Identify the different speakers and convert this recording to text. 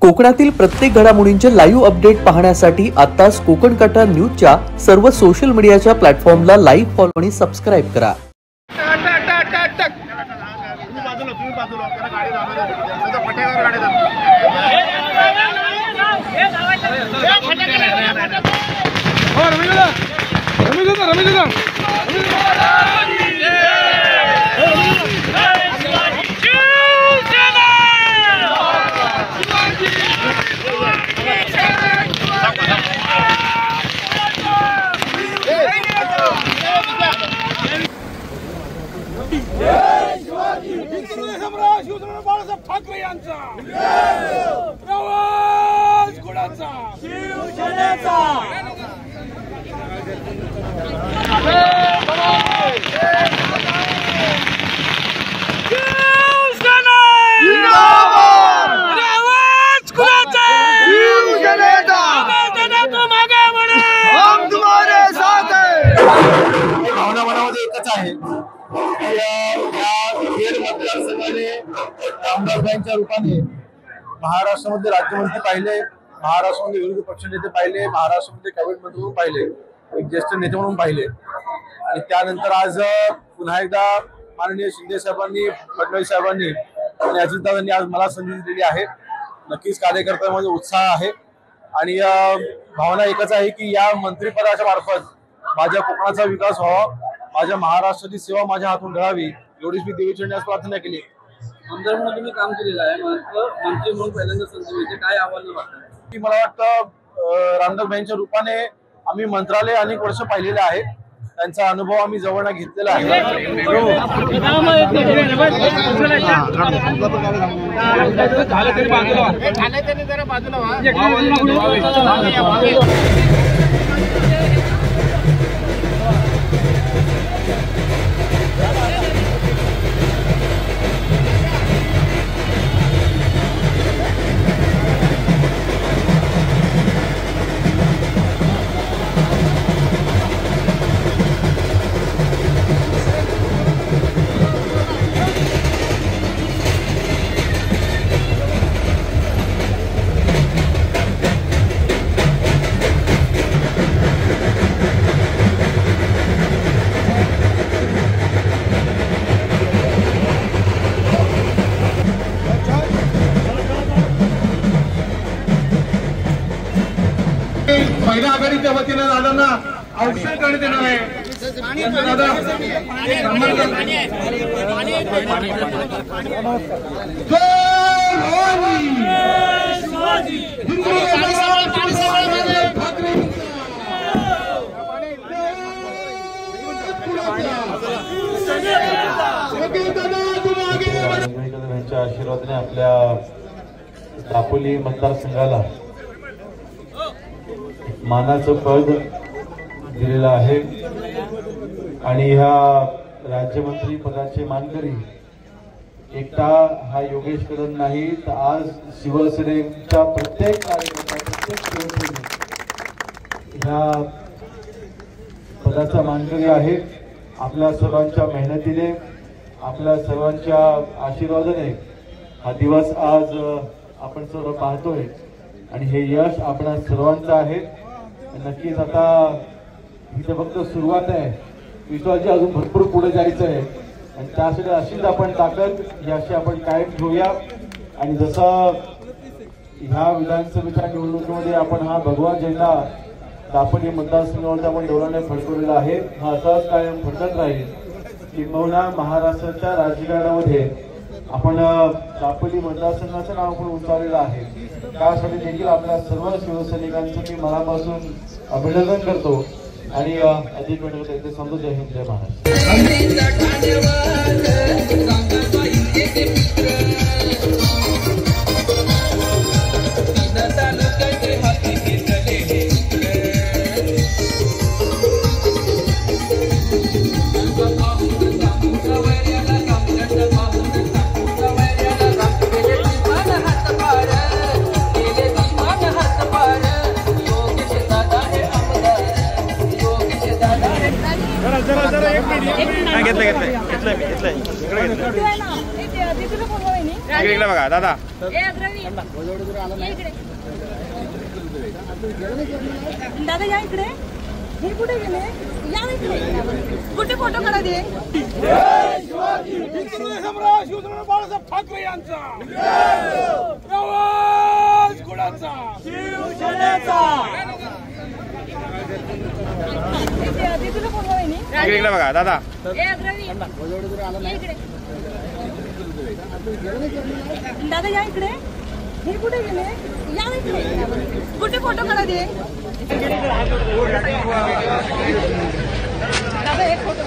Speaker 1: कोकणातील प्रत्येक घडामोडींचे लाईव्ह अपडेट पाहण्यासाठी आताच कोकण कटा न्यूजच्या सर्व सोशल मीडियाच्या प्लॅटफॉर्मला लाईक, फॉलो आणि सबस्क्राईब करा।
Speaker 2: बाळासाहेब ठाकरे यांचा प्रवास कुणाचा शिवसेनेचा
Speaker 3: भावना मनामध्ये एकच आहे मतदारसंघाने आमदारांच्या रूपाने महाराष्ट्रामध्ये राज्यमंत्री पाहिले, महाराष्ट्रामध्ये विरोधी पक्षनेते पाहिले, महाराष्ट्रामध्ये कॅबिनेट मंत्री म्हणून पाहिले, एक ज्येष्ठ नेते म्हणून पाहिले आणि त्यानंतर आज पुन्हा एकदा माननीय शिंदे साहेबांनी, फडणवीस साहेबांनी आणि अजितदादांनी आज मला संधी दिलेली आहे। नक्कीच कार्यकर्त्यांमध्ये उत्साह आहे आणि भावना एकच आहे की या मंत्रिपदाच्या मार्फत माझ्या कोकणाचा विकास व्हावा, माझ्या महाराष्ट्राची सेवा माझ्या हातून घडावी एवढीच मी देवीचरणी आज प्रार्थना केली।
Speaker 4: आमदार म्हणून तुम्ही काम केलेलं आहे, मंत्री म्हणून पहिल्यांदा संधी मिळते, काय आव्हान वाटतं?
Speaker 3: की मला वाटतं रामदासभाईंच्या रूपाने आम्ही मंत्रालय अनेक वर्ष पाहिलेले आहे, त्यांचा अनुभव आम्ही जवळनं घेतलेला आहे।
Speaker 2: महिला आघाडीच्या वतीने दादांना औक्षण करण्यात येणार आहे।
Speaker 5: यांच्या आशीर्वादाने आपल्या दापोली मतदारसंघाला मानाचं पद दिलेलं आहे आणि ह्या राज्यमंत्री पदाचे मानकरी एकटा हा योगेश कदम नाही तर आज शिवसेनेच्या प्रत्येक कार्यकर्ता, प्रत्येक शिवसैनिक ह्या पदाचा मानकरी आहे। आपल्या सर्वांच्या मेहनतीने, आपल्या सर्वांच्या आशीर्वादाने हा दिवस आज आपण सर्व पाहतोय आणि हे यश आपल्या सर्वांचं आहे। नक्कीच आता इथे फक्त सुरुवात आहे, विश्वाची अजून भरपूर पुढे जायचं आहे आणि त्यासाठी अशीच आपण ताकद याशी आपण कायम ठेवूया आणि जसं ह्या विधानसभेच्या निवडणुकीमध्ये आपण हा भगवा झेंडा दापोली मतदारसंघावरती आपण डोळ्याने फडकवलेला आहे, हा असाच कायम फडकत राहील। किंबहुना महाराष्ट्राच्या राजकारणामध्ये आपण दापोली मतदारसंघाचं नाव पण उंचावलेलं आहे। त्यासाठी देखील आपल्या सर्व शिवसैनिकांचं मी मनापासून अभिनंदन करतो आणि अधिक वेळ येथे समजू। जय हिंद, जय महाराष्ट्र।
Speaker 6: इकडे बघा दादा। दादा या इकडे. हे कुठे गेले? या इकडे. कुठे फोटो काढा दे.
Speaker 2: शिवसेना बाळासाहेब ठाकरे यांचा प्रवास कुणाचा शिवसेनेचा.
Speaker 6: तुला फोटो आहे नी?
Speaker 3: इकडे बघा दादा.
Speaker 6: दादा या इकडे. हे कुठे गेले? या इकडे. कुठे फोटो काढा दे. दादा एक फोटो.